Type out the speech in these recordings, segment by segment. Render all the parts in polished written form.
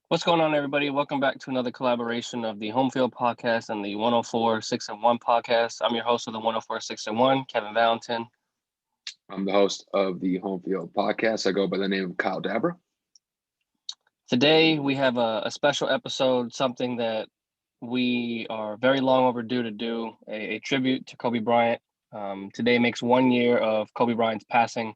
What's going on, everybody? Welcome back to another collaboration of the Home Field Podcast and the 104 6 and 1 podcast. I'm your host of the 104 6 and 1, Kevin Valentin. I'm the host of the Home Field Podcast. I go by the name of Kyle Dabra. Today, we have a special episode, something that we are very long overdue to do a tribute to Kobe Bryant. Today makes 1 year of Kobe Bryant's passing.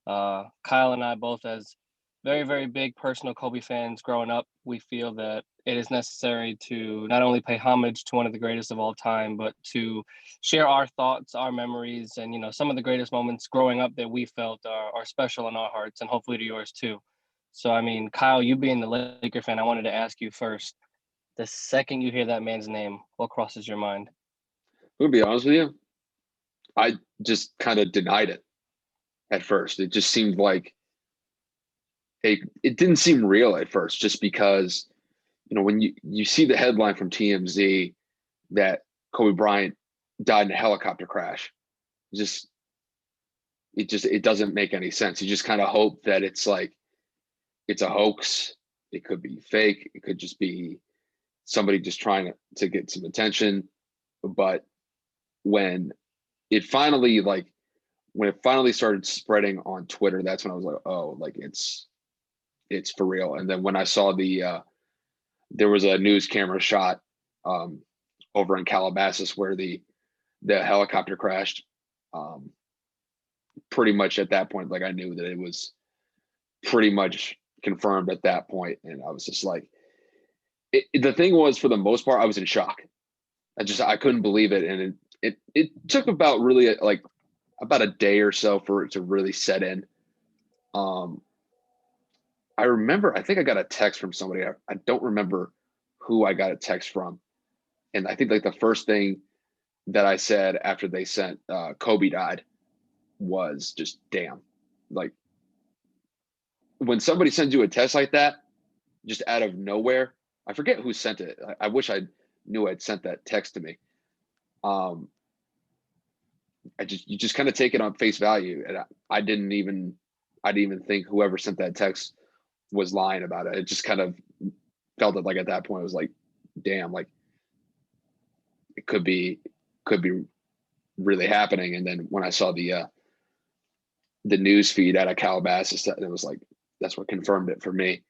Kyle and I, both as very, very big personal Kobe fans growing up, we feel that it is necessary to not only pay homage to one of the greatest of all time, but to share our thoughts, our memories, and some of the greatest moments growing up that we felt are special in our hearts, and hopefully to yours too. So, I mean, Kyle, you being the Laker fan, I wanted to ask you first. The second you hear that man's name, what crosses your mind? To be honest with you, I just kind of denied it at first. It just seemed like it didn't seem real at first, just because when you see the headline from TMZ that Kobe Bryant died in a helicopter crash, just it doesn't make any sense. You just kind of hope that it's a hoax. It could be fake. It could just be somebody just trying to get some attention. But when it finally when it finally started spreading on Twitter, that's when I was like, oh, like it's for real. And then when I saw there was a news camera shot um, over in Calabasas where the helicopter crashed. Um, Pretty much at that point, like I knew that it was pretty much confirmed at that point, and I was just like, the thing was, for the most part, I was in shock. I couldn't believe it, and it took about really like about a day or so for it to really set in. Um, I remember, I think I got a text from somebody. I don't remember who I got a text from, and I think like the first thing that I said after they sent Kobe died was just damn. Like when somebody sends you a text like that, just out of nowhere, I forget who sent it. I wish I knew I'd sent that text to me. Um, you just kind of take it on face value, and I didn't even think whoever sent that text was lying about it. It just kind of felt it like at that point it was like, damn, like it could be really happening. And then when I saw the news feed out of Calabasas, it was like that's what confirmed it for me.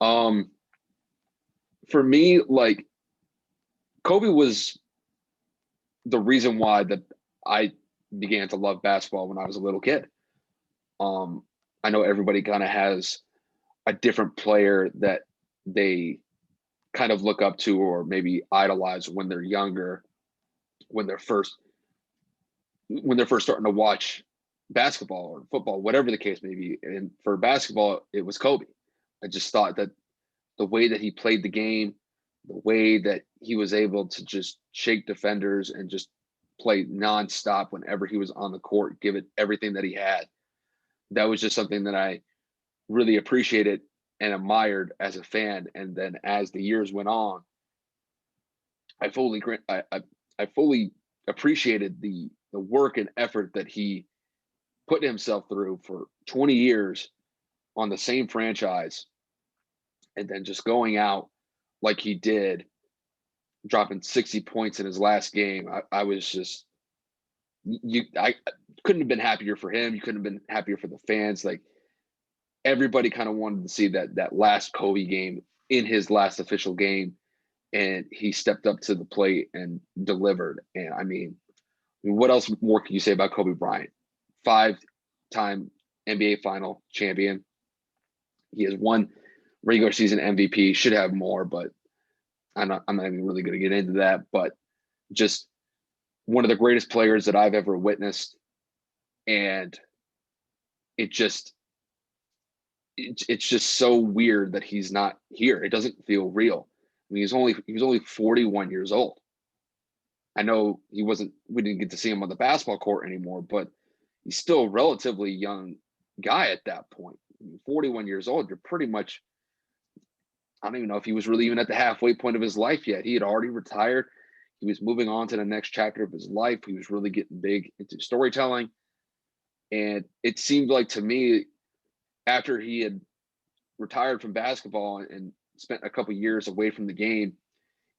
Um, for me, like Kobe was the reason why that I began to love basketball when I was a little kid. Um, I know everybody kind of has a different player that they kind of look up to or maybe idolize when they're younger, when they're first starting to watch basketball or football, whatever the case may be. And for basketball, it was Kobe. I just thought that the way that he played the game, the way that he was able to just shake defenders and just play nonstop whenever he was on the court, give it everything that he had. That was just something that I really appreciated and admired as a fan. And then as the years went on, I fully I fully appreciated the work and effort that he put himself through for 20 years on the same franchise, and then just going out like he did, dropping 60 points in his last game. I was just I couldn't have been happier for him. You couldn't have been happier for the fans. Like everybody kind of wanted to see that last Kobe game in his last official game, and he stepped up to the plate and delivered. And what else more can you say about Kobe Bryant? 5-time NBA final champion. He has one regular season MVP, should have more, but I'm not even really going to get into that. But just one of the greatest players that I've ever witnessed. And it just, it's just so weird that he's not here. It doesn't feel real. I mean, he was only 41 years old. I know we didn't get to see him on the basketball court anymore, but he's still a relatively young guy at that point. I mean, 41 years old, you're pretty much, I don't even know if he was really even at the halfway point of his life yet. He had already retired. He was moving on to the next chapter of his life. He was really getting big into storytelling. And it seemed like to me, after he had retired from basketball and spent a couple years away from the game,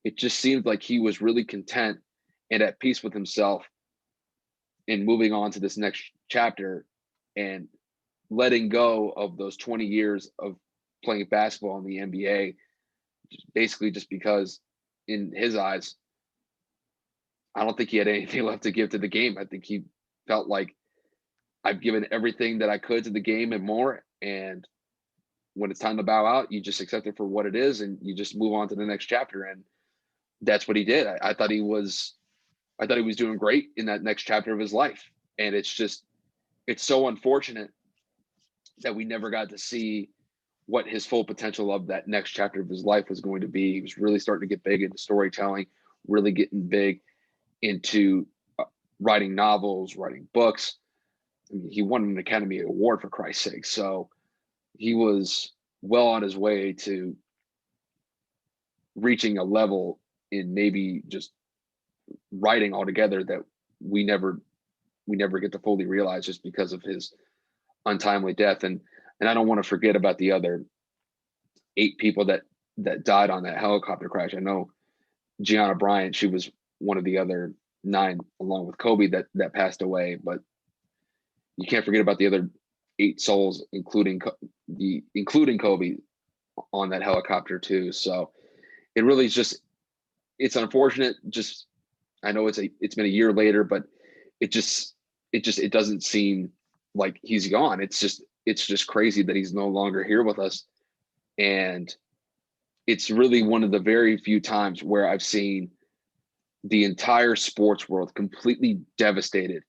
it just seemed like he was really content and at peace with himself in moving on to this next chapter and letting go of those 20 years of playing basketball in the NBA, basically just because in his eyes, I don't think he had anything left to give to the game. I think he felt like I've given everything that I could to the game and more. And when it's time to bow out, you just accept it for what it is and you just move on to the next chapter. And that's what he did. I thought he was doing great in that next chapter of his life. And it's so unfortunate that we never got to see what his full potential of that next chapter of his life was going to be. He was really starting to get big into storytelling, really getting big into writing novels, writing books. I mean, he won an Academy Award for Christ's sake. So he was well on his way to reaching a level in maybe just writing altogether that we never get to fully realize just because of his untimely death. And I don't want to forget about the other 8 people that died on that helicopter crash. I know Gianna Bryant, she was one of the other 9 along with Kobe that passed away, but you can't forget about the other 8 souls, including Kobe on that helicopter too. So it really is just, it's unfortunate. Just, I know it's been a year later, but it doesn't seem like he's gone. It's just crazy that he's no longer here with us. And it's really one of the very few times where I've seen the entire sports world completely devastated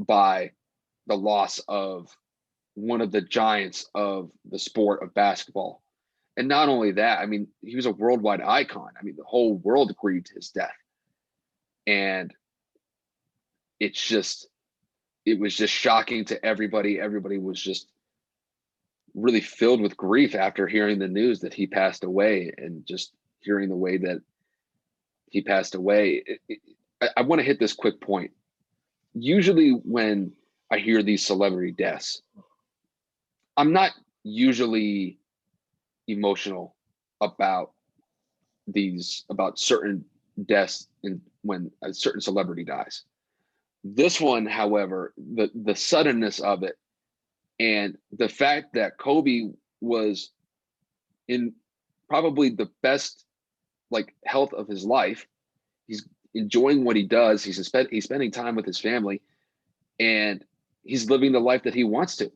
by the loss of one of the giants of the sport of basketball. And not only that, I mean, he was a worldwide icon. I mean, the whole world grieved his death. And it was just shocking to everybody. Everybody was just really filled with grief after hearing the news that he passed away, and just hearing the way that he passed away. I want to hit this quick point. Usually when I hear these celebrity deaths, I'm not usually emotional about certain deaths and when a certain celebrity dies. This one, however, the suddenness of it and the fact that Kobe was in probably the best health of his life. He's enjoying what he does. He's spending time with his family, and he's living the life that he wants to.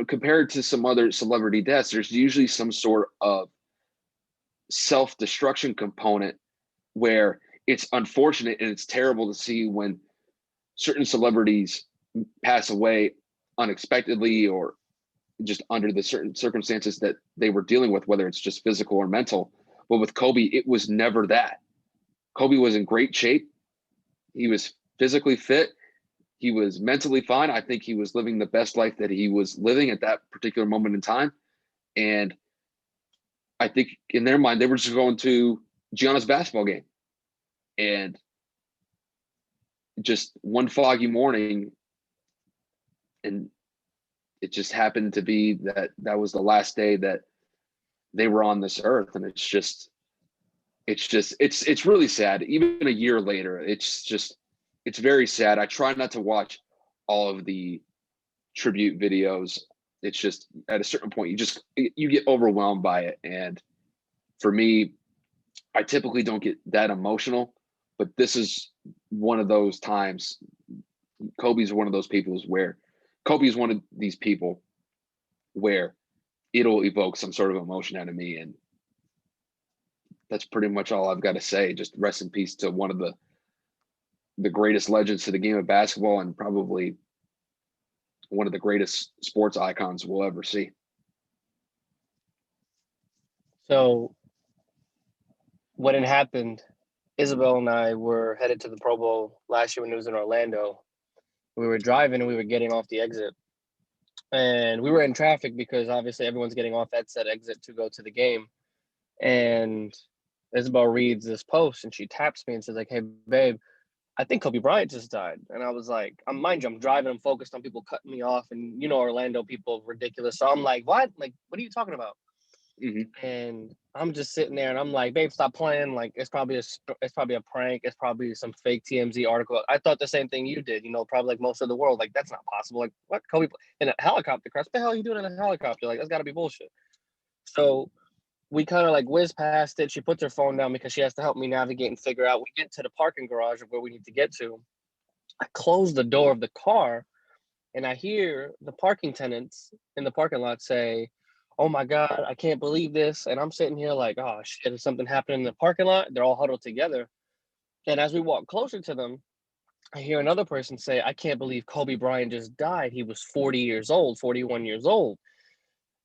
Compared to some other celebrity deaths, there's usually some sort of self-destruction component where it's unfortunate and it's terrible to see when certain celebrities pass away unexpectedly or just under the certain circumstances that they were dealing with, whether it's just physical or mental. But with Kobe, it was never that. Kobe was in great shape. He was physically fit. He was mentally fine. I think he was living the best life that he was living at that particular moment in time. And I think in their mind, they were just going to Gianna's basketball game. And just one foggy morning, and it just happened to be that was the last day that they were on this earth. And it's really sad. Even a year later, it's very sad. I try not to watch all of the tribute videos. It's just at a certain point, you get overwhelmed by it. And for me, I typically don't get that emotional, but this is one of those times. Kobe's one of those people where it'll evoke some sort of emotion out of me. And that's pretty much all I've got to say. Just rest in peace to one of the greatest legends to the game of basketball, and probably one of the greatest sports icons we'll ever see. So when it happened, Isabel and I were headed to the Pro Bowl last year when it was in Orlando. We were driving and we were getting off the exit. And we were in traffic because obviously everyone's getting off at said exit to go to the game. And Isabel reads this post and she taps me and says, hey, babe, I think Kobe Bryant just died. And I was like, mind you, I'm driving, I'm focused on people cutting me off. And Orlando people ridiculous. So I'm like, what? Like, what are you talking about? Mhm. And I'm just sitting there and I'm like, babe, stop playing. Like, it's probably a prank. It's probably some fake TMZ article. I thought the same thing you did, probably like most of the world. Like, that's not possible. Like, what? Kobe in a helicopter crash? What the hell are you doing in a helicopter? Like, that's got to be bullshit. So we kind of like whiz past it. She puts her phone down because she has to help me navigate and figure out. We get to the parking garage of where we need to get to. I close the door of the car and I hear the parking tenants in the parking lot say, "Oh my God, I can't believe this." And I'm sitting here like, "Oh shit, is something happening in the parking lot?" They're all huddled together. And as we walk closer to them, I hear another person say, "I can't believe Kobe Bryant just died. He was 40 years old, 41 years old."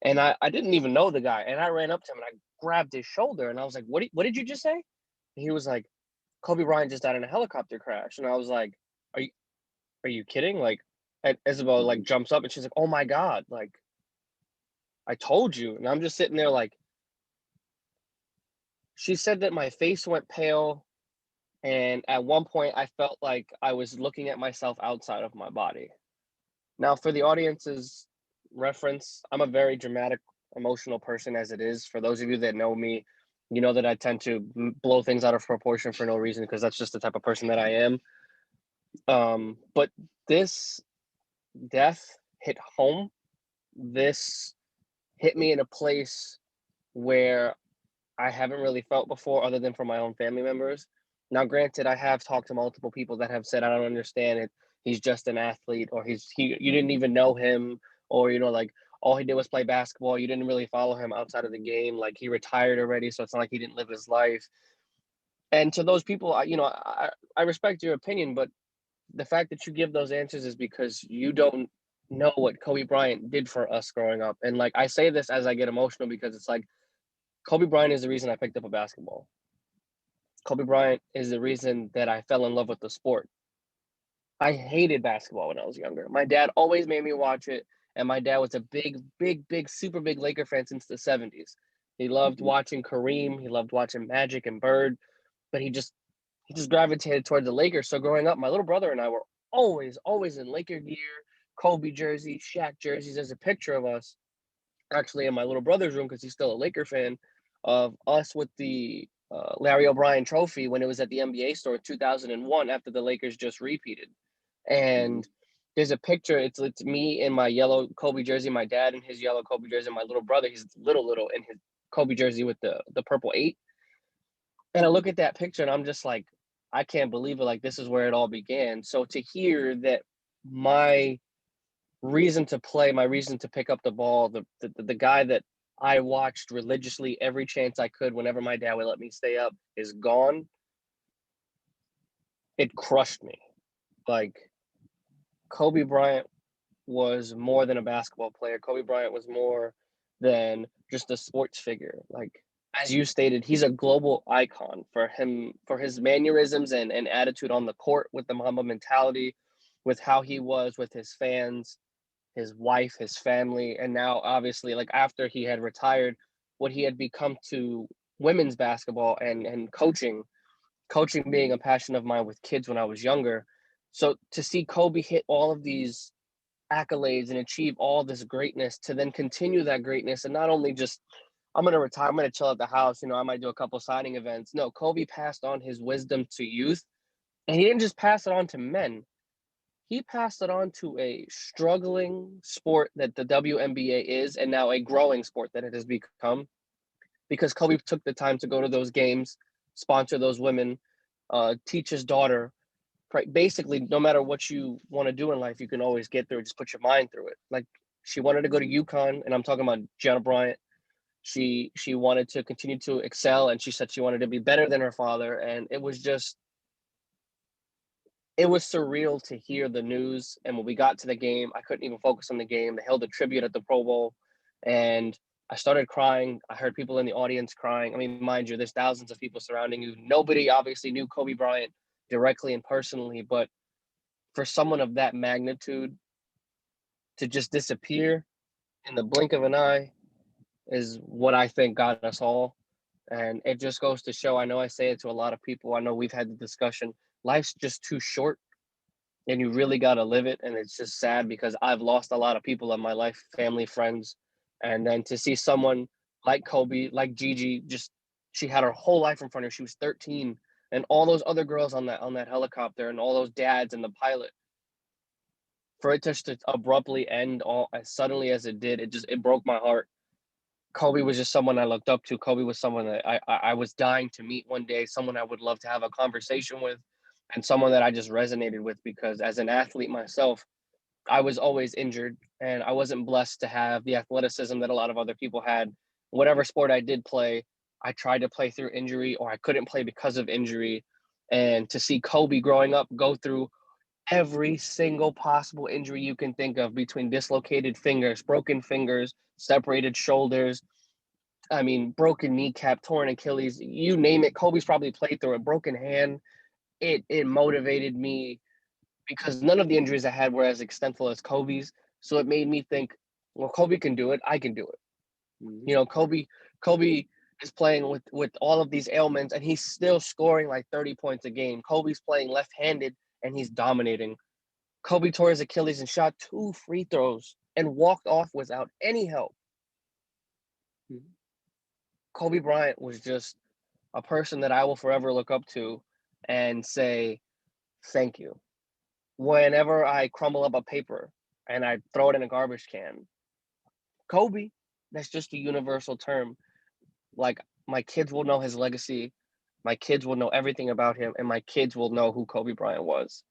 And I didn't even know the guy. And I ran up to him and I grabbed his shoulder and I was like, what did you just say?" And he was like, "Kobe Bryant just died in a helicopter crash." And I was like, Are you are you kidding? Like, and Isabel like jumps up and she's like, "Oh my God, like I told you." And I'm just sitting there like, she said that my face went pale. And at one point, I felt like I was looking at myself outside of my body. Now, for the audience's reference, I'm a very dramatic, emotional person as it is. For those of you that know me, you know that I tend to blow things out of proportion for no reason because that's just the type of person that I am. But this death hit home. This hit me in a place where I haven't really felt before, other than for my own family members. Now, granted, I have talked to multiple people that have said, "I don't understand it. He's just an athlete," or you didn't even know him, or like all he did was play basketball. You didn't really follow him outside of the game. Like he retired already, so it's not like he didn't live his life." And to those people, I respect your opinion, but the fact that you give those answers is because you don't know what Kobe Bryant did for us growing up. And like I say this as I get emotional because it's like Kobe Bryant is the reason I picked up a basketball. Kobe Bryant is the reason that I fell in love with the sport. I hated basketball when I was younger. My dad always made me watch it, and my dad was a big, big, big, super big Laker fan since the 70s. He loved Mhm. watching Kareem, he loved watching Magic and Bird, but he just gravitated toward the Lakers. So growing up, my little brother and I were always, always in Laker gear, Kobe jerseys, Shaq jerseys. There's a picture of us actually in my little brother's room because he's still a Laker fan, of us with the Larry O'Brien trophy when it was at the NBA store in 2001 after the Lakers just repeated. Mhm. And there's a picture. It's me in my yellow Kobe jersey, my dad in his yellow Kobe jersey, and my little brother. He's little in his Kobe jersey with the purple 8. And I look at that picture and I'm just like, I can't believe it. Like this is where it all began. So to hear that my reason to play, my reason to pick up the ball, the guy that I watched religiously every chance I could whenever my dad would let me stay up is gone, it crushed me. Like Kobe Bryant was more than a basketball player. Kobe Bryant was more than just a sports figure. Like as you stated, he's a global icon for his mannerisms and attitude on the court with the Mamba mentality, with how he was with his fans, his wife, his family, and now obviously like after he had retired, what he had become to women's basketball and coaching being a passion of mine with kids when I was younger. So to see Kobe hit all of these accolades and achieve all this greatness to then continue that greatness and not only just I'm gonna retire, I'm gonna chill at the house, I might do a couple signing events. No, Kobe passed on his wisdom to youth, and he didn't just pass it on to men. He passed it on to a struggling sport that the WNBA is, and now a growing sport that it has become. Because Kobe took the time to go to those games, sponsor those women, teach his daughter. Basically, no matter what you want to do in life, you can always get through it. Just put your mind through it. Like she wanted to go to UConn, and I'm talking about Jenna Bryant. She wanted to continue to excel, and she said she wanted to be better than her father. And it was surreal to hear the news. And when we got to the game, I couldn't even focus on the game. They held a tribute at the Pro Bowl, and I started crying. I heard people in the audience crying. I mean, mind you, there's thousands of people surrounding you. Nobody obviously knew Kobe Bryant directly and personally, but for someone of that magnitude to just disappear in the blink of an eye is what I think got us all. And it just goes to show, I know I say it to a lot of people. I know we've had the discussion. Life's just too short and you really got to live it. And it's just sad because I've lost a lot of people in my life, family, friends. And then to see someone like Kobe, like Gigi, just she had her whole life in front of her. She was 13, and all those other girls on that helicopter, and all those dads and the pilot. For it just to abruptly end all as suddenly as it did, it broke my heart. Kobe was just someone I looked up to. Kobe was someone that I was dying to meet one day, someone I would love to have a conversation with, and someone that I just resonated with because as an athlete myself, I was always injured and I wasn't blessed to have the athleticism that a lot of other people had. Whatever sport I did play, I tried to play through injury or I couldn't play because of injury. And to see Kobe growing up go through every single possible injury you can think of between dislocated fingers, separated shoulders, I mean, broken kneecap, torn Achilles, you name it. Kobe's probably played through a broken hand. It motivated me because none of the injuries I had were as extensive as Kobe's. So it made me think, well, Kobe can do it. I can do it. Mm-hmm. You know, Kobe is playing with all of these ailments and he's still scoring like 30 points a game. Kobe's playing left-handed and he's dominating. Kobe tore his Achilles and shot 2 free throws and walked off without any help. Mm-hmm. Kobe Bryant was just a person that I will forever look up to and say, thank you. Whenever I crumble up a paper and I throw it in a garbage can, Kobe, that's just a universal term. Like, my kids will know his legacy. My kids will know everything about him, and my kids will know who Kobe Bryant was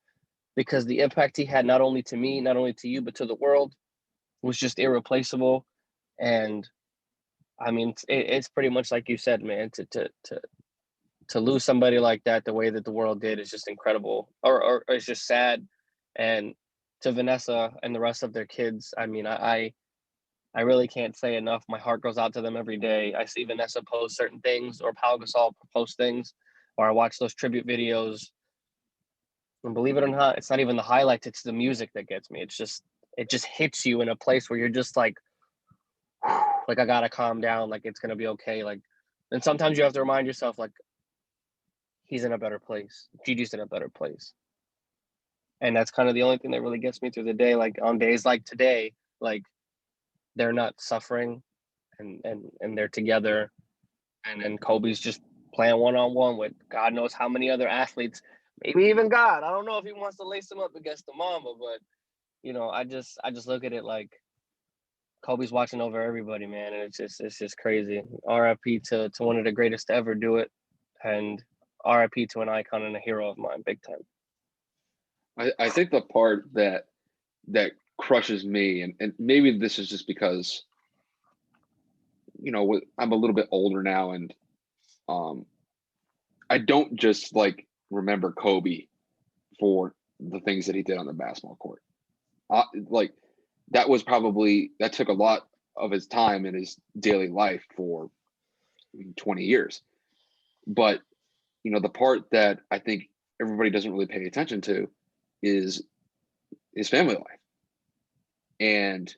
because the impact he had not only to me, not only to you, but to the world was just irreplaceable. And I mean, it's pretty much like you said, man. To lose somebody like that the way that the world did is just incredible, or it's just sad. And to Vanessa and the rest of their kids, I mean, I really can't say enough. My heart goes out to them every day. I see Vanessa post certain things, or Pau Gasol post things, or I watch those tribute videos. And believe it or not, it's not even the highlights; it's the music that gets me. It just hits you in a place where you're just like I gotta calm down, like it's gonna be okay. Like, and sometimes you have to remind yourself, like he's in a better place. Gigi's in a better place. And that's kind of the only thing that really gets me through the day. Like on days like today, like they're not suffering and they're together and Kobe's just playing one-on-one with God knows how many other athletes, maybe even God. I don't know if he wants to lace him up against the mama, but you know, I just look at it like Kobe's watching over everybody, man, and it's just crazy. R.I.P. to one of the greatest to ever do it, and R.I.P. to an icon and a hero of mine, big time. I think the part that crushes me, and maybe this is just because, you know, I'm a little bit older now, and um, I don't just like remember Kobe for the things that he did on the basketball court. Like that took a lot of his time in his daily life for 20 years. But you know, the part that I think everybody doesn't really pay attention to is his family life. And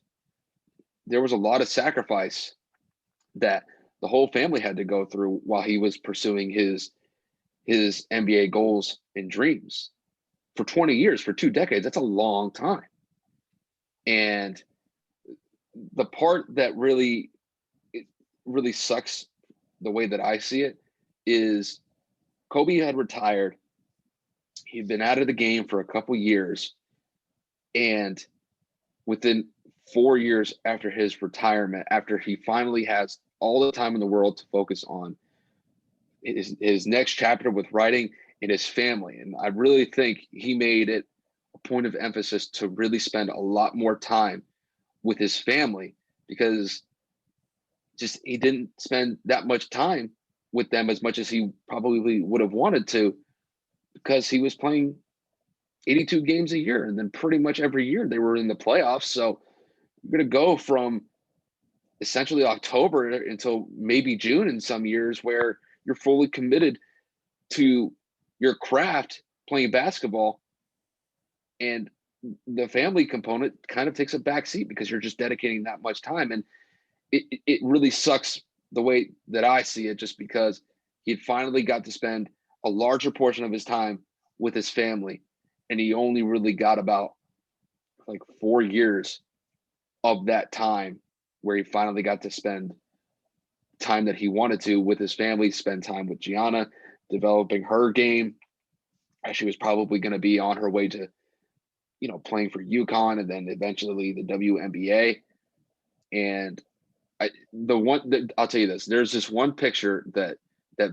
there was a lot of sacrifice that the whole family had to go through while he was pursuing his NBA goals and dreams for 20 years, for 2 decades. That's a long time. And the part that really sucks, the way that I see it, is Kobe had retired. He'd been out of the game for a couple years, and within 4 years after his retirement, after he finally has all the time in the world to focus on his next chapter with writing and his family. And I really think he made it a point of emphasis to really spend a lot more time with his family, because just he didn't spend that much time with them as much as he probably would have wanted to, because he was playing 82 games a year, and then pretty much every year they were in the playoffs. So you're going to go from essentially October until maybe June in some years, where you're fully committed to your craft, playing basketball, and the family component kind of takes a back seat because you're just dedicating that much time. And it really sucks the way that I see it, just because he finally got to spend a larger portion of his time with his family, and he only really got about like 4 years of that time where he finally got to spend time that he wanted to with his family, spend time with Gianna, developing her game. She was probably going to be on her way to, playing for UConn and then eventually the WNBA. And I'll tell you this, there's this one picture that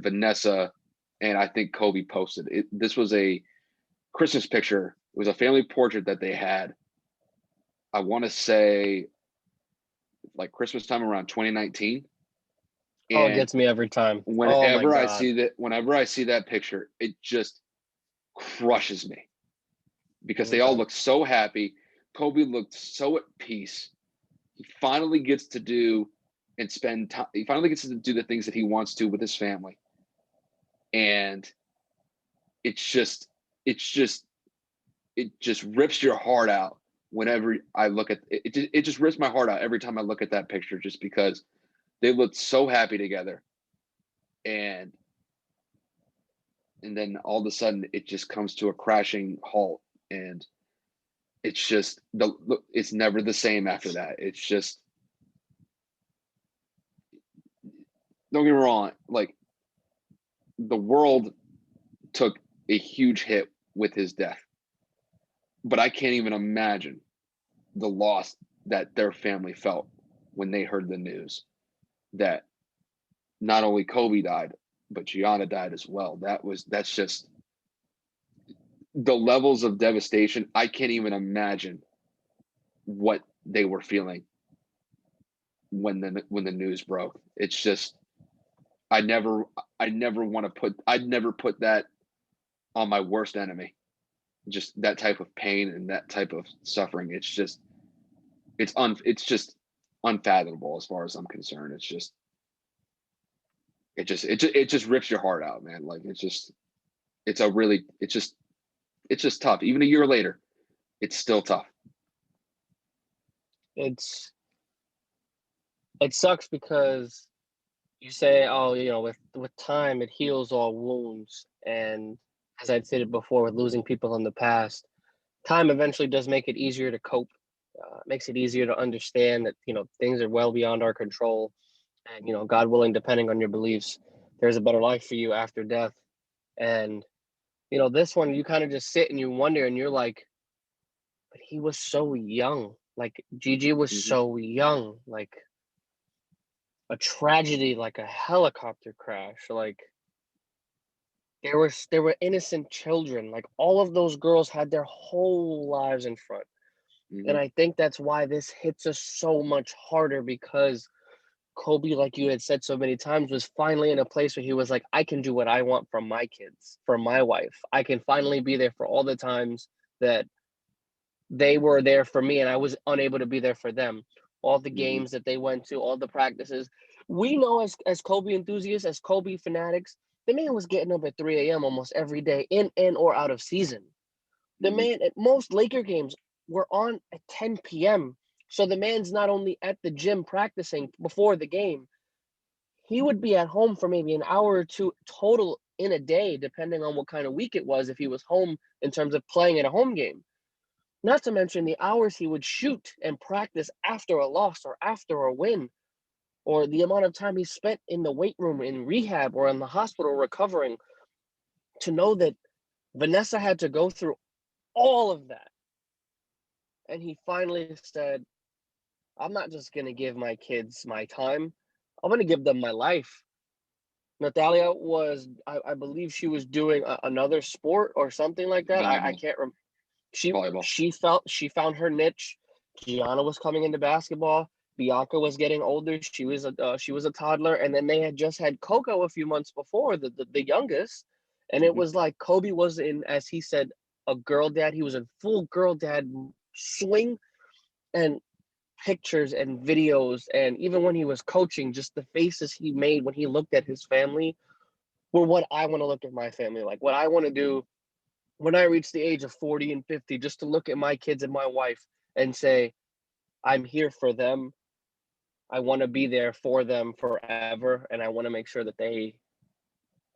Vanessa and I think Kobe posted. This was a Christmas picture. It was a family portrait that they had. I want to say like Christmas time around 2019. Oh, it And gets me every time. Oh my whenever God. I see that picture, it just crushes me because Every they all time. look so happy. Kobe looked so at peace. He finally gets to do and spend time. He finally gets to do the things that he wants to with his family. And it just rips your heart out whenever I look at it. It just rips my heart out every time I look at that picture, just because they looked so happy together. And then all of a sudden it just comes to a crashing halt, and it's just it's never the same after that. It's just, don't get me wrong, like the world took a huge hit with his death, but I can't even imagine the loss that their family felt when they heard the news that not only Kobe died, but Gianna died as well. That's just the levels of devastation. I can't even imagine what they were feeling when the news broke. It's just, I'd never put that on my worst enemy. Just that type of pain and that type of suffering. It's just, it's just unfathomable as far as I'm concerned. It just rips your heart out, man. Like it's just tough. Even a year later, it's still tough. It sucks because you say, oh, with time it heals all wounds, and as I'd stated before, with losing people in the past, time eventually does make it easier to cope. Makes it easier to understand that things are well beyond our control, and God willing, depending on your beliefs, there's a better life for you after death. And this one, you kind of just sit and you wonder, and you're like, but he was so young. Like Gigi was Mm-hmm. so young. Like a tragedy, like a helicopter crash. Like there were innocent children. Like all of those girls had their whole lives in front. Mm-hmm. And I think that's why this hits us so much harder, because Kobe, like you had said so many times, was finally in a place where he was like, I can do what I want from my kids, from my wife. I can finally be there for all the times that they were there for me and I was unable to be there for them. All the Mm-hmm. games that they went to, all the practices. We know as Kobe enthusiasts, as Kobe fanatics, the man was getting up at 3 a.m. almost every day, in and or out of season. The Mm-hmm. man at most Laker games were on at 10 p.m. So the man's not only at the gym practicing before the game, he would be at home for maybe an hour or two total in a day, depending on what kind of week it was, if he was home in terms of playing at a home game. Not to mention the hours he would shoot and practice after a loss or after a win, or the amount of time he spent in the weight room, in rehab, or in the hospital recovering. To know that Vanessa had to go through all of that. And he finally said, I'm not just going to give my kids my time, I'm going to give them my life. Natalia was, I believe she was doing another sport or something like that. I Volleyball. can't remember. Volleyball. She found her niche. Gianna was coming into basketball. Bianca was getting older. She was a toddler, and then they had just had Coco a few months before, the youngest, and it Mm-hmm. was like Kobe was in, as he said, a girl dad. He was in full girl dad swing, and pictures and videos, and even when he was coaching, just the faces he made when he looked at his family were what I want to look at my family like. What I want to do when I reach the age of 40 and 50, just to look at my kids and my wife and say, I'm here for them. I want to be there for them forever. And I want to make sure that they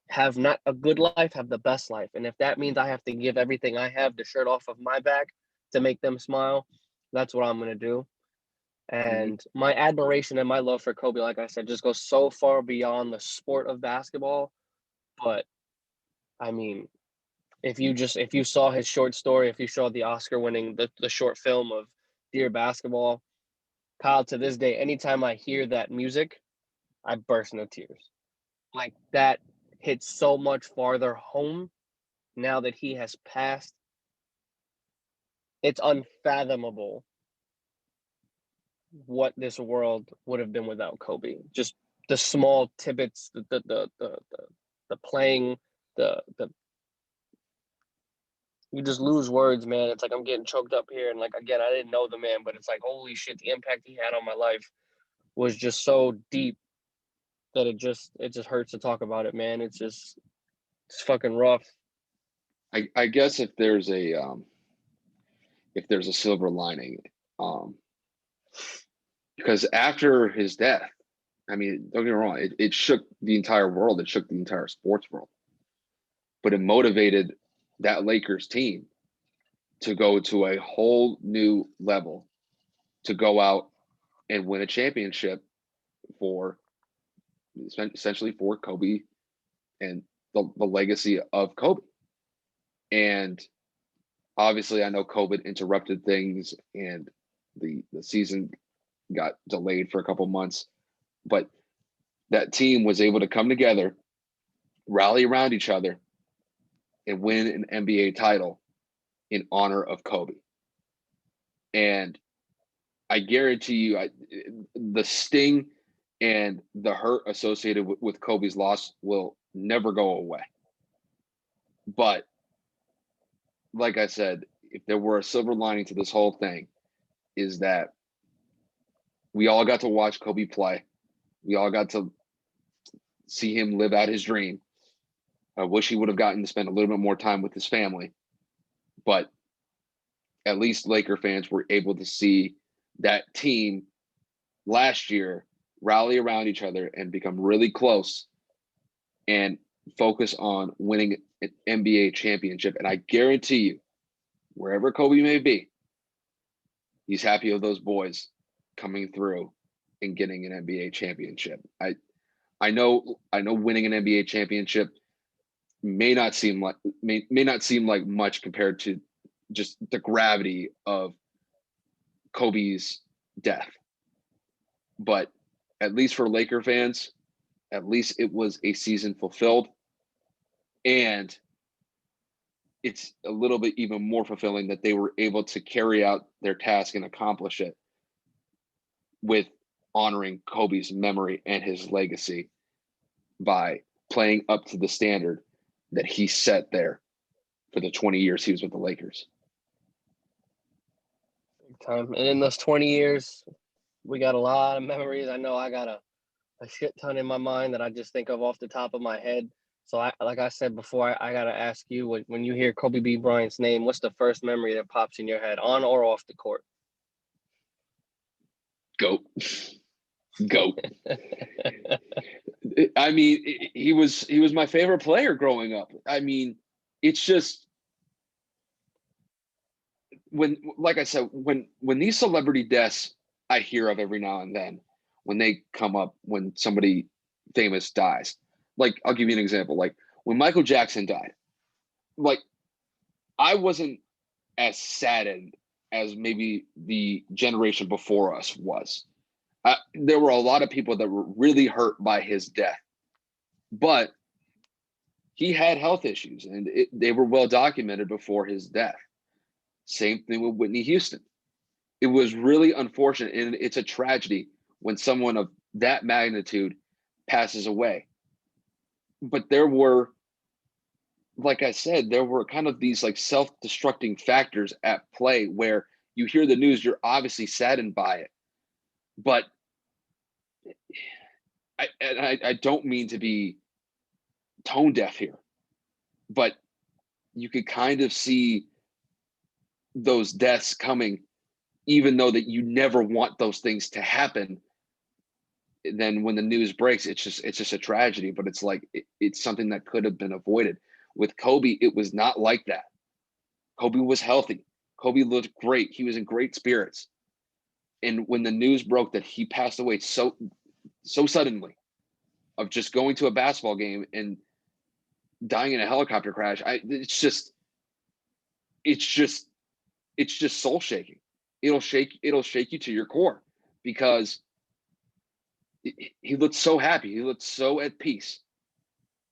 have not a good life, have the best life. And if that means I have to give everything I have, the shirt off of my back, to make them smile, that's what I'm going to do. And my admiration and my love for Kobe, like I said, just goes so far beyond the sport of basketball. But I mean, if you saw his short story, if you saw the Oscar winning the short film of Dear Basketball, Kyle, to this day, anytime I hear that music, I burst into tears. Like that hits so much farther home now that he has passed. It's unfathomable what this world would have been without Kobe. Just the small tidbits, the playing, the you just lose words, man. It's like I'm getting choked up here, and like again, I didn't know the man, but it's like holy shit, the impact he had on my life was just so deep that it just hurts to talk about it, man. It's fucking rough. I guess if there's a silver lining, um, because after his death, I mean, don't get me wrong, it shook the entire world. It shook the entire sports world, but it motivated that Lakers team to go to a whole new level, to go out and win a championship for essentially for Kobe and the legacy of Kobe. And obviously, I know COVID interrupted things and the season got delayed for a couple months, but that team was able to come together, rally around each other, and win an NBA title in honor of Kobe. And I guarantee you, the sting and the hurt associated with Kobe's loss will never go away. But like I said, if there were a silver lining to this whole thing, is that we all got to watch Kobe play. We all got to see him live out his dream. I wish he would have gotten to spend a little bit more time with his family, but at least Laker fans were able to see that team last year rally around each other and become really close and focus on winning an NBA championship. And I guarantee you, wherever Kobe may be, he's happy of those boys coming through and getting an NBA championship. I know winning an NBA championship may not seem like much compared to just the gravity of Kobe's death. But at least for Laker fans, at least it was a season fulfilled. And it's a little bit even more fulfilling that they were able to carry out their task and accomplish it with honoring Kobe's memory and his legacy by playing up to the standard that he set there for the 20 years he was with the Lakers. Time. And in those 20 years, we got a lot of memories. I know I got a shit ton in my mind that I just think of off the top of my head. So like I said before, I gotta ask you, when you hear Kobe B. Bryant's name, what's the first memory that pops in your head, on or off the court? Goat. I mean, he was my favorite player growing up. I mean, it's just like I said, when these celebrity deaths I hear of every now and then, when they come up, when somebody famous dies, like I'll give you an example, like when Michael Jackson died, like I wasn't as saddened as maybe the generation before us was. There were a lot of people that were really hurt by his death, but he had health issues and they were well documented before his death. Same thing with Whitney Houston. It was really unfortunate, and it's a tragedy when someone of that magnitude passes away. But there were, like I said, there were kind of these like self-destructing factors at play where you hear the news, you're obviously saddened by it. But I don't mean to be tone deaf here, but you could kind of see those deaths coming, even though that you never want those things to happen. Then when the news breaks, it's just a tragedy. But it's like it's something that could have been avoided. With Kobe, it was not like that. Kobe was healthy. Kobe looked great. He was in great spirits. And when the news broke that he passed away so suddenly, of just going to a basketball game and dying in a helicopter crash, it's just soul shaking. It'll shake you to your core, because he looked so happy. He looked so at peace.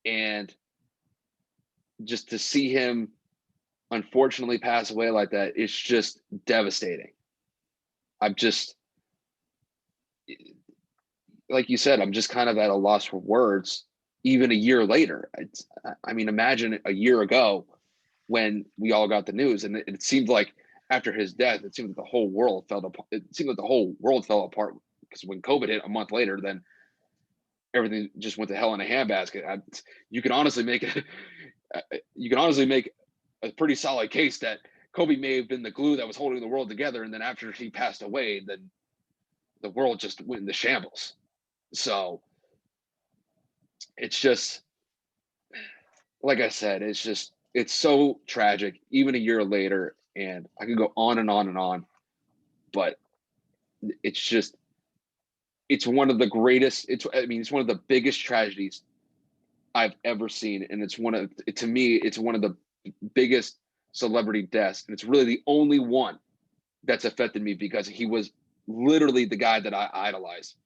And just to see him unfortunately pass away like that, it's just devastating. I'm just, like you said, I'm just kind of at a loss for words, even a year later. I mean, imagine a year ago when we all got the news, and it seemed like after his death, it seemed like the whole world fell apart. It seemed like the whole world fell apart, because when COVID hit a month later, then everything just went to hell in a handbasket. You can honestly make a pretty solid case that Kobe may have been the glue that was holding the world together, and then after he passed away, then the world just went into shambles. So it's just, like I said, it's so tragic, even a year later, and I could go on and on and on, but it's one of the greatest. It's one of the biggest tragedies I've ever seen, and to me, it's one of the biggest celebrity deaths, and it's really the only one that's affected me, because he was literally the guy that I idolized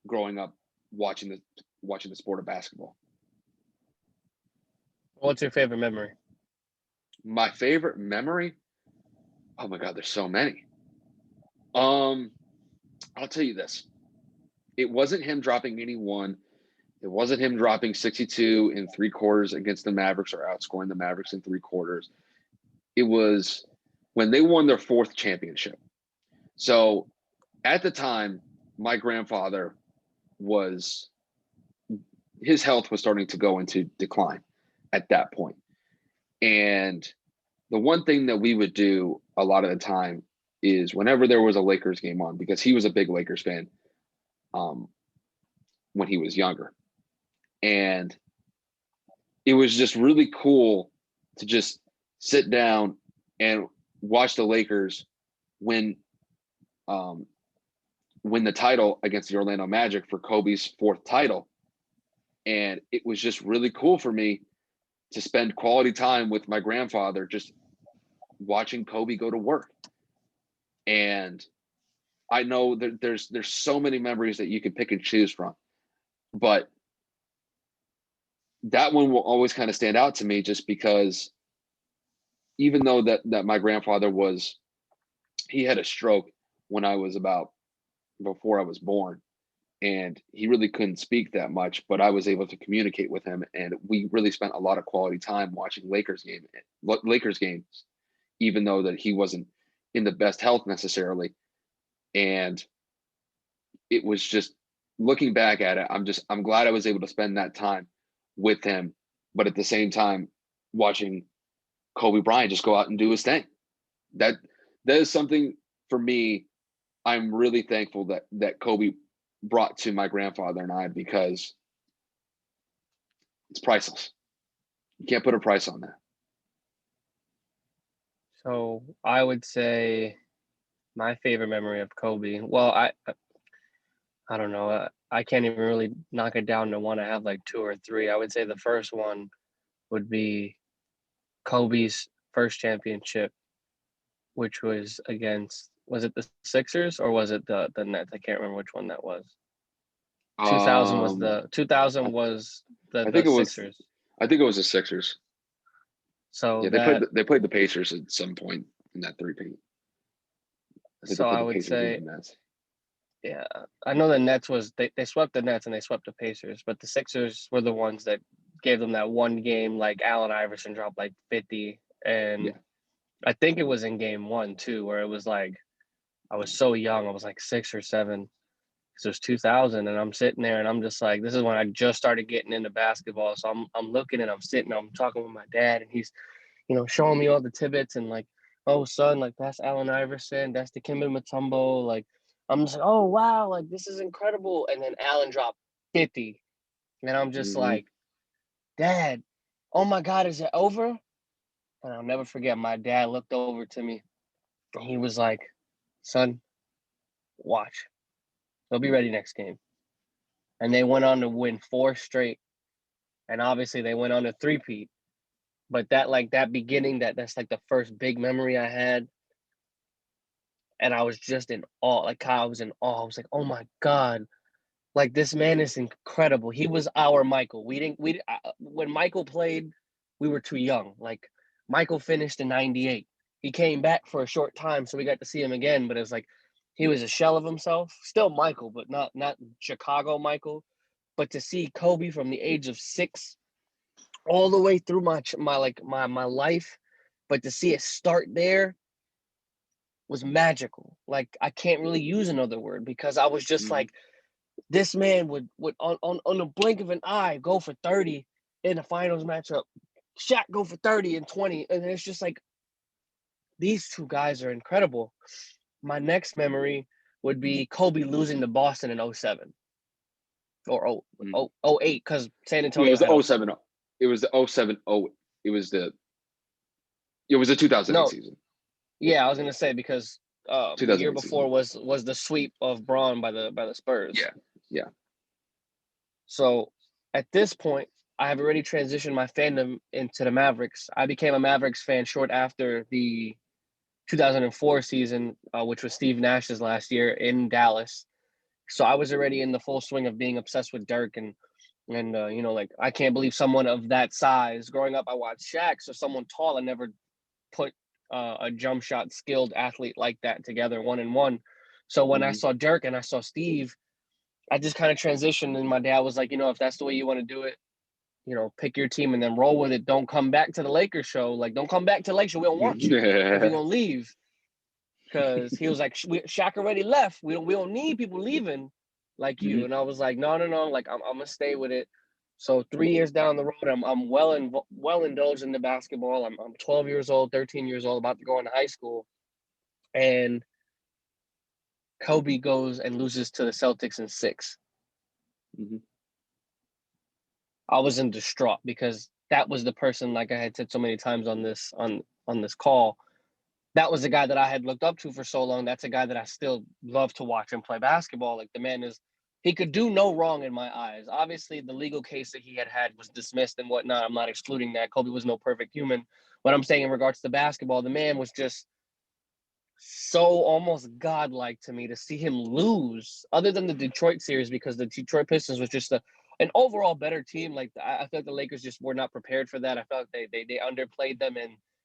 growing up, watching the sport of basketball. What's your favorite memory? My favorite memory? Oh my God, there's so many. I'll tell you this. It wasn't him dropping 81. It wasn't him dropping 62 in 3/4 against the Mavericks, or outscoring the Mavericks in 3/4. It was when they won their 4th championship. So at the time, my grandfather his health was starting to go into decline at that point. And the one thing that we would do a lot of the time is, whenever there was a Lakers game on, because he was a big Lakers fan when he was younger. And it was just really cool to just sit down and watch the Lakers win the title against the Orlando Magic for Kobe's 4th title. And it was just really cool for me to spend quality time with my grandfather, just watching Kobe go to work. And I know that there's so many memories that you can pick and choose from, but that one will always kind of stand out to me, just because even though that my grandfather he had a stroke when I was before I was born, and he really couldn't speak that much, but I was able to communicate with him, and we really spent a lot of quality time watching Lakers games, even though that he wasn't in the best health necessarily. And it was just, looking back at it, I'm glad I was able to spend that time with him, but at the same time, watching Kobe Bryant just go out and do his thing. That is something for me. I'm really thankful that Kobe brought to my grandfather and I, because it's priceless. You can't put a price on that. So I would say my favorite memory of Kobe. Well, I don't know. I can't even really knock it down to one. I have like 2 or 3. I would say the first one would be Kobe's first championship, which was it the Sixers or was it the Nets? I can't remember which one that was. 2000 was I, I the think it was Sixers. I think it was the Sixers. So Yeah, they played the Pacers at some point in that 3-peat. I think they so played I the would Pacers and say, the Nets. yeah, I know the Nets they swept the Nets and they swept the Pacers, but the Sixers were the ones that gave them that one game, like Allen Iverson dropped like 50, and Yeah. I think it was in game 1 too, where it was like I was so young, I was like 6 or 7, because it was 2000, and I'm sitting there and I'm just like, this is when I just started getting into basketball, so I'm looking and I'm talking with my dad, and he's showing me all the tidbits and like, oh son, like that's Allen Iverson, that's the Dikembe Mutombo, like I'm just like, oh wow, like this is incredible. And then Allen dropped 50, and I'm just Mm-hmm. like, Dad, oh my God, is it over? And I'll never forget, my dad looked over to me and he was like, son, Watch. They'll be ready next game. And they went on to win 4 straight. And obviously they went on to three-peat. But that beginning, that's like the first big memory I had. And I was just in awe. Like I was in awe. I was like, oh my God. Like this man is incredible. He was our Michael. When Michael played, we were too young. Like Michael finished in 98. He came back for a short time, so we got to see him again, but it's like he was a shell of himself. Still Michael, but not Chicago Michael. But to see Kobe from the age of 6 all the way through my life, but to see it start there was magical. Like I can't really use another word because I was just like, this man would on the blink of an eye go for 30 in the finals matchup. Shaq go for 30 and 20. And it's just like, these two guys are incredible. My next memory would be Kobe losing to Boston in 07 or 08 because San Yeah, it Antonio was had the 07. 07. It was the 07. It was the 2008 No, season. yeah, I was gonna say because the year 2008 before season. was the sweep of Braun by the Spurs. Yeah. Yeah. So at this point, I have already transitioned my fandom into the Mavericks. I became a Mavericks fan short after the 2004 season, which was Steve Nash's last year in Dallas. So I was already in the full swing of being obsessed with Dirk and like I can't believe someone of that size. Growing up, I watched Shaq, so someone tall. I never put a jump shot skilled athlete like that together 1-on-1. So when I saw Dirk and I saw Steve, I just kind of transitioned, and my dad was like, if that's the way you want to do it, pick your team and then roll with it. Don't come back to the Lakers show. Like, don't come back to the Lakers show. We don't want you if you're gonna leave. Because he was like, Shaq already left. We don't need people leaving like you. And I was like, no. Like, I'm gonna stay with it. So 3 years down the road, I'm well indulged in the basketball. I'm 12 years old, 13 years old, about to go into high school, and Kobe goes and loses to the Celtics in 6. I was in distraught because that was the person, like I had said so many times on this call, that was the guy that I had looked up to for so long. That's a guy that I still love to watch him play basketball. Like the man he could do no wrong in my eyes. Obviously, the legal case that he had was dismissed and whatnot. I'm not excluding that. Kobe was no perfect human. What I'm saying in regards to basketball, the man was just so almost godlike to me to see him lose, other than the Detroit series, because the Detroit Pistons was just an overall better team. Like I felt the Lakers just were not prepared for that. I felt they underplayed them,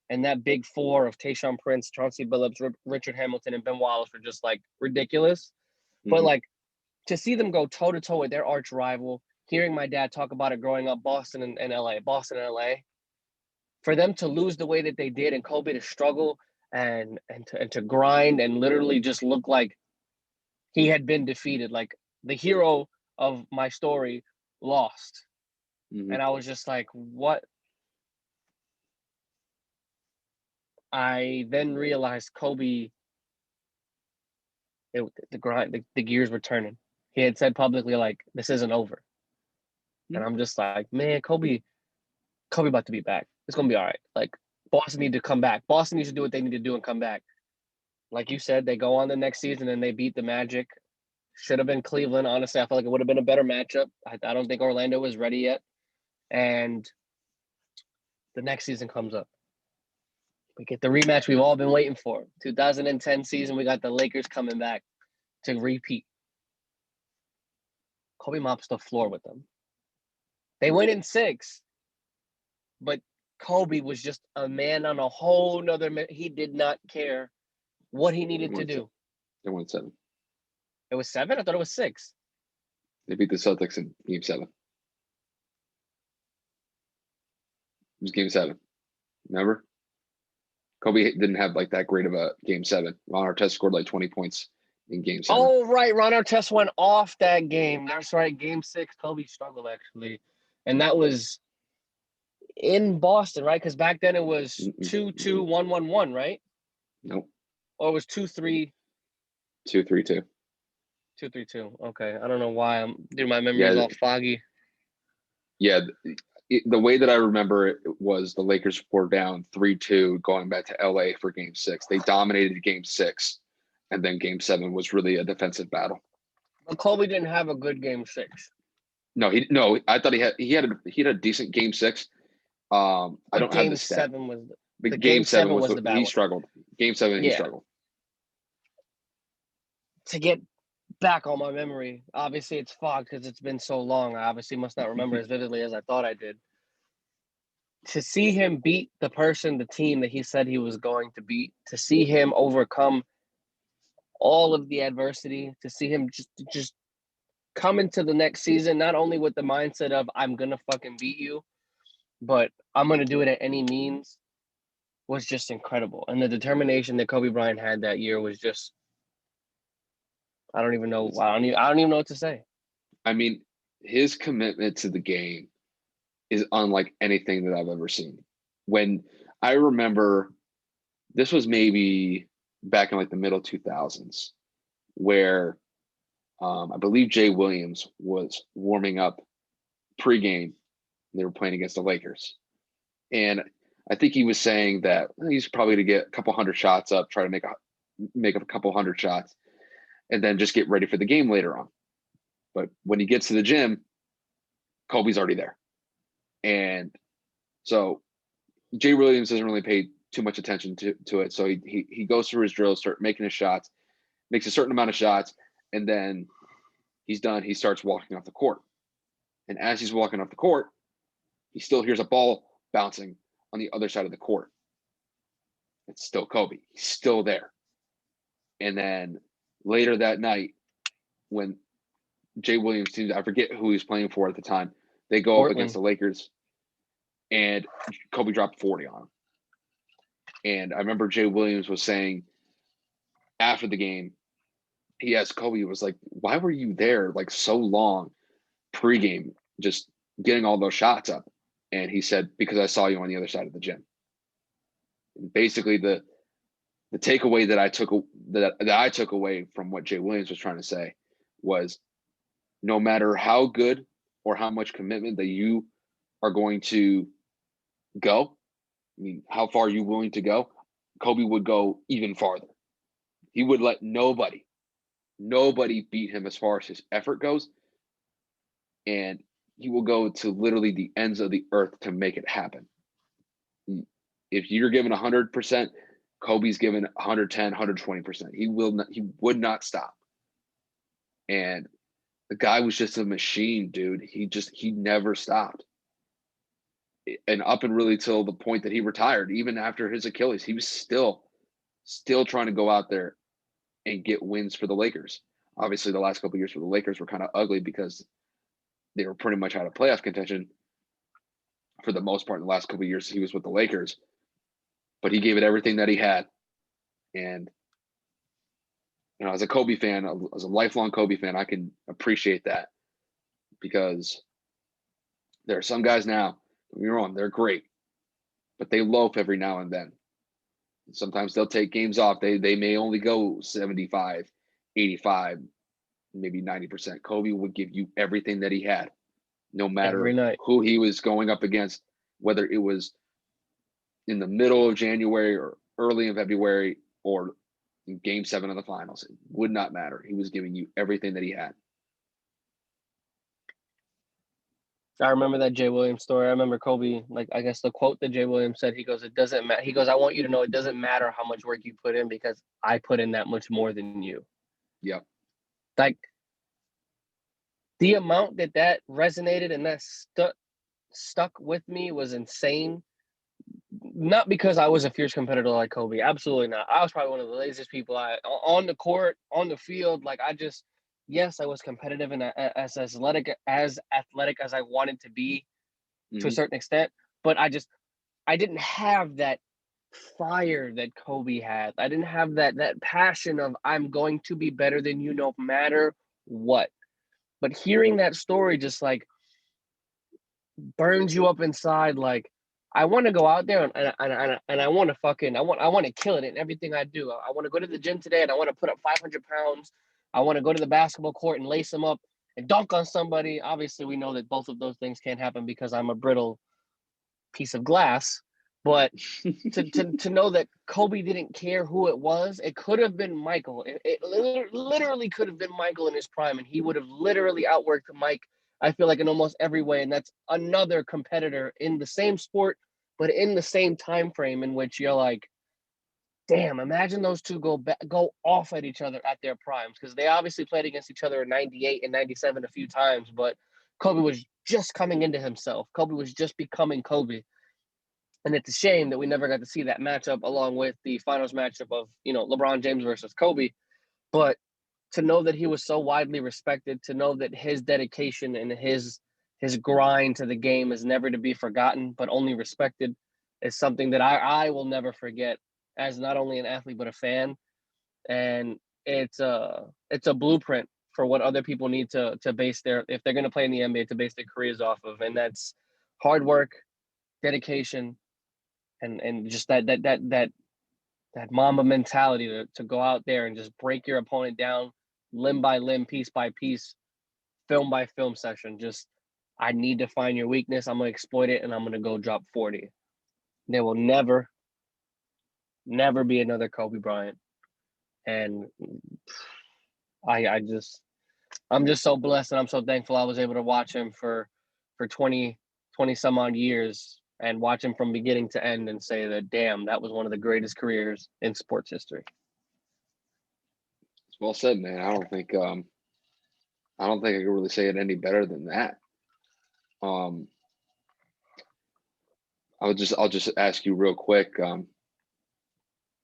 and that big four of Tayshaun Prince, Chauncey Billups, Richard Hamilton, and Ben Wallace were just like ridiculous. But like to see them go toe to toe with their arch rival, hearing my dad talk about it growing up, Boston and LA, for them to lose the way that they did and Kobe to struggle and to grind and literally just look like he had been defeated, like the hero of my story lost. And I was just like, what? I then realized Kobe, the grind, the gears were turning. He had said publicly, like, this isn't over. And I'm just like, man, Kobe about to be back. It's gonna be all right. Like Boston need to come back. Boston needs to do what they need to do and come back. Like you said, they go on the next season and they beat the Magic. Should have been Cleveland. Honestly, I feel like it would have been a better matchup. I don't think Orlando was ready yet. And the next season comes up. We get the rematch we've all been waiting for. 2010 season, we got the Lakers coming back to repeat. Kobe mops the floor with them. They win in 6, but Kobe was just a man on a whole nother. He did not care what he needed to do. They won 7. It was 7? I thought it was 6. They beat the Celtics in Game 7. It was Game 7. Remember? Kobe didn't have like that great of a Game 7. Ron Artest scored like 20 points in Game 7. Oh, right. Ron Artest went off that game. That's right. Game 6, Kobe struggled, actually. And that was in Boston, right? Because back then it was 2-2, 1-1-1, right? Nope. Or it was 2-3. 2-3-2. 2-3-2. Okay. I don't know why. Dude, my memory is all foggy. Yeah. The way that I remember it was the Lakers were down 3-2 going back to LA for Game 6. They dominated Game 6. And then Game 7 was really a defensive battle. But Kobe didn't have a good game 6. No. I thought he had a decent Game 6. I But don't have the game stat, 7 was the but Game game 7 7 was was the bad he one. struggled. Game 7 he Yeah. struggled. To get back on my memory, obviously it's fogged because it's been so long. I obviously must not remember as vividly as I thought I did. To see him beat the team that he said he was going to beat, to see him overcome all of the adversity, to see him just come into the next season not only with the mindset of I'm gonna fucking beat you, but I'm gonna do it at any means, was just incredible. And the determination that Kobe Bryant had that year was just I don't even know what to say. I mean, his commitment to the game is unlike anything that I've ever seen. When I remember, this was maybe back in like the middle 2000s, where I believe Jay Williams was warming up pregame. They were playing against the Lakers, and I think he was saying that he's probably to get a couple hundred shots up, try to make a couple hundred shots, and then just get ready for the game later on. But when he gets to the gym, Kobe's already there, and so Jay Williams doesn't really pay too much attention to it. So he goes through his drills, start making his shots, makes a certain amount of shots, and then he's done. He starts walking off the court. And as he's walking off the court, he still hears a ball bouncing on the other side of the court. It's still Kobe. He's still there. And then later that night, when Jay Williams teams, I forget who he was playing for at the time, they go up against the Lakers, and Kobe dropped 40 on him. And I remember Jay Williams was saying after the game, he asked Kobe, was like, why were you there like so long pregame, just getting all those shots up? And he said, because I saw you on the other side of the gym. And basically, the takeaway that I took away from what Jay Williams was trying to say was, no matter how good or how much commitment that you are going to go, I mean, how far are you willing to go? Kobe would go even farther. He would let nobody beat him as far as his effort goes. And he will go to literally the ends of the earth to make it happen. If you're given 100%, Kobe's given 110, 120%. He would not stop. And the guy was just a machine, dude. He never stopped. And up and really till the point that he retired, even after his Achilles, he was still trying to go out there and get wins for the Lakers. Obviously, the last couple of years for the Lakers were kind of ugly because they were pretty much out of playoff contention for the most part. In the last couple of years, he was with the Lakers, but he gave it everything that he had. And as a Kobe fan, as a lifelong Kobe fan, I can appreciate that, because there are some guys now, don't get me wrong, they're great, but they loaf every now and then. Sometimes they'll take games off. They may only go 75, 85, maybe 90%. Kobe would give you everything that he had, no matter who he was going up against, whether it was in the middle of January or early in February or in Game 7 of the finals. It would not matter. He was giving you everything that he had. I remember that Jay Williams story. I remember Kobe, like, I guess the quote that Jay Williams said, he goes, it doesn't matter. He goes, I want you to know it doesn't matter how much work you put in, because I put in that much more than you. Yep. Like, the amount that resonated and that stuck with me was insane. Not because I was a fierce competitor like Kobe. Absolutely not. I was probably one of the laziest people on the court, on the field. Like, yes, I was competitive and as athletic as I wanted to be to a certain extent, but I didn't have that fire that Kobe had. I didn't have that passion of I'm going to be better than you no matter what. But hearing that story just like burns you up inside. Like, I want to go out there and I want to I want to kill it in everything I do. I want to go to the gym today and I want to put up 500 pounds. I want to go to the basketball court and lace them up and dunk on somebody. Obviously, we know that both of those things can't happen because I'm a brittle piece of glass. But to know that Kobe didn't care who it was, it could have been Michael. It literally could have been Michael in his prime, and he would have literally outworked Mike, I feel like, in almost every way. And that's another competitor in the same sport, but in the same time frame, in which you're like, damn, imagine those two go off at each other at their primes, because they obviously played against each other in 98 and 97 a few times, but Kobe was just coming into himself. Kobe was just becoming Kobe. And it's a shame that we never got to see that matchup along with the finals matchup of, LeBron James versus Kobe. But to know that he was so widely respected, to know that his dedication and his grind to the game is never to be forgotten, but only respected, is something that I will never forget as not only an athlete but a fan. And it's a blueprint for what other people need to base if they're going to play in the NBA, to base their careers off of, and that's hard work, dedication, and just that Mamba mentality to go out there and just break your opponent down limb by limb, piece by piece, film by film session. Just, I need to find your weakness. I'm gonna exploit it, and I'm gonna go drop 40. There will never, never be another Kobe Bryant, and I'm just so blessed, and I'm so thankful I was able to watch him for 20 some odd years, and watch him from beginning to end, and say that, damn, that was one of the greatest careers in sports history. It's well said, man. I don't think I can really say it any better than that. I'll just ask you real quick.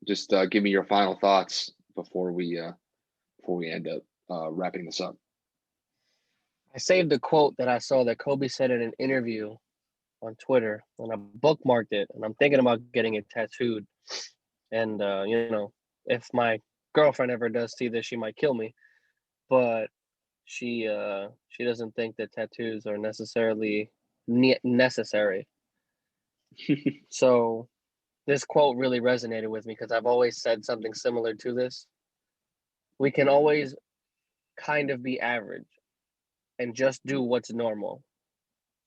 Just give me your final thoughts before we end up wrapping this up. I saved a quote that I saw that Kobe said in an interview on Twitter, and I bookmarked it, and I'm thinking about getting it tattooed. And if my girlfriend ever does see this, she might kill me. But she doesn't think that tattoos are necessarily necessary. So this quote really resonated with me, because I've always said something similar to this. We can always kind of be average and just do what's normal.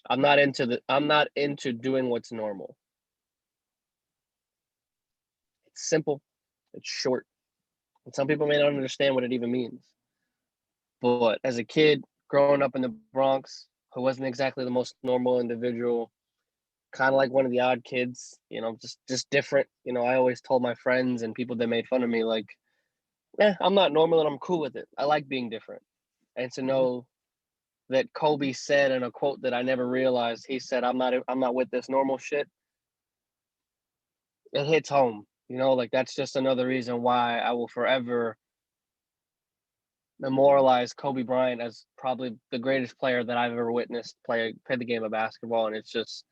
I'm not into doing what's normal. It's simple, it's short, and some people may not understand what it even means. But as a kid growing up in the Bronx, who wasn't exactly the most normal individual, kind of like one of the odd kids, just different. I always told my friends and people that made fun of me, like, I'm not normal, and I'm cool with it. I like being different. And to know that Kobe said in a quote that I never realized, he said, I'm not with this normal shit. It hits home, like, that's just another reason why I will forever memorialize Kobe Bryant as probably the greatest player that I've ever witnessed play the game of basketball. And it's just,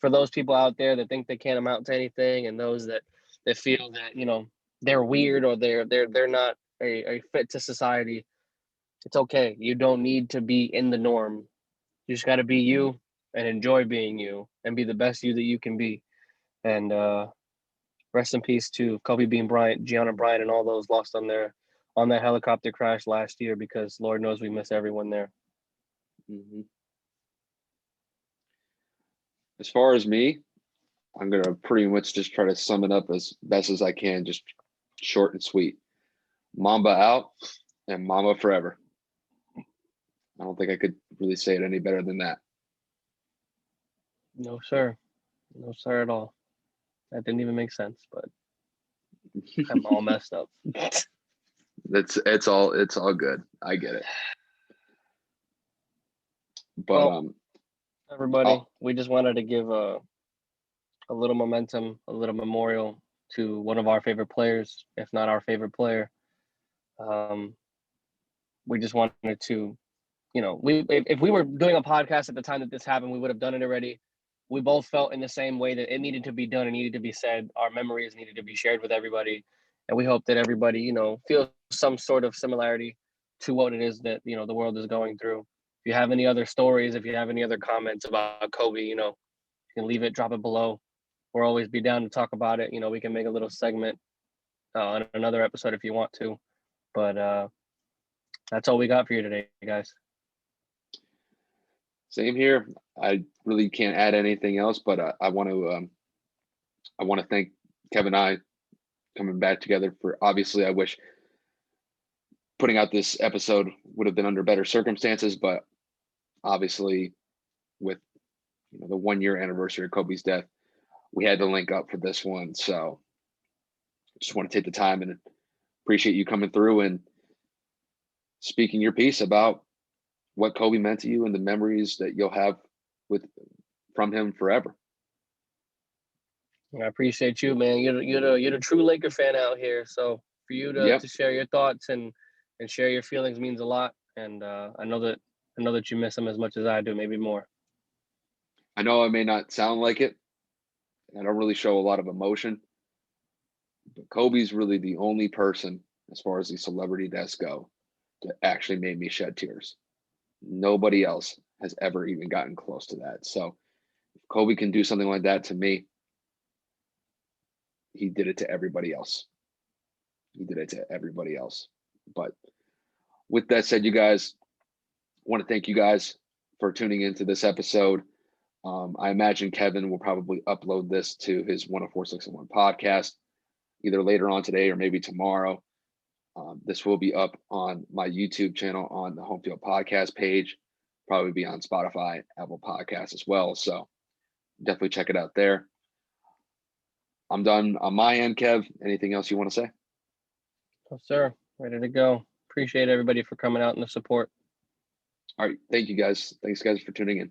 for those people out there that think they can't amount to anything, and those that feel that they're weird, or they're not a fit to society, it's okay. You don't need to be in the norm. You just got to be you, and enjoy being you, and be the best you that you can be. And rest in peace to Kobe Bean Bryant, Gianna Bryant, and all those lost on that helicopter crash last year, because Lord knows we miss everyone there. Mm-hmm. As far as me, I'm going to pretty much just try to sum it up as best as I can, just short and sweet. Mamba out and Mamba forever. I don't think I could really say it any better than that. No, sir. No, sir, at all. That didn't even make sense, but I'm all messed up. It's all good. I get it. But everybody, we just wanted to give a little momentum, a little memorial to one of our favorite players, if not our favorite player. We just wanted to, if we were doing a podcast at the time that this happened, we would have done it already. We both felt in the same way that it needed to be done, and needed to be said. Our memories needed to be shared with everybody. And we hope that everybody, feels some sort of similarity to what it is that, the world is going through. If you have any other stories, if you have any other comments about Kobe, you can leave it, drop it below. We'll always be down to talk about it. We can make a little segment on another episode if you want to. But that's all we got for you today, guys. Same here. I really can't add anything else, but I want to I want to thank Kevin and I coming back together for, obviously, I wish putting out this episode would have been under better circumstances, but obviously with the 1 year anniversary of Kobe's death, we had to link up for this one. So just want to take the time and appreciate you coming through and speaking your piece about what Kobe meant to you and the memories that you'll have with from him forever. I appreciate you, man. You're the true Laker fan out here. So for you Yep. to share your thoughts and share your feelings means a lot. And I know that you miss him as much as I do, maybe more. I know I may not sound like it. I don't really show a lot of emotion, but Kobe's really the only person, as far as the celebrity deaths go, that actually made me shed tears. Nobody else has ever even gotten close to that. So if Kobe can do something like that to me, he did it to everybody else. He did it to everybody else. But with that said, you guys, I want to thank you guys for tuning into this episode. I imagine Kevin will probably upload this to his 104.601 podcast either later on today or maybe tomorrow. This will be up on my YouTube channel on the Home Field Podcast page, probably be on Spotify, Apple Podcasts as well. So definitely check it out there. I'm done on my end, Kev. Anything else you want to say? Oh, sir, ready to go. Appreciate everybody for coming out and the support. All right. Thank you guys. Thanks, guys, for tuning in.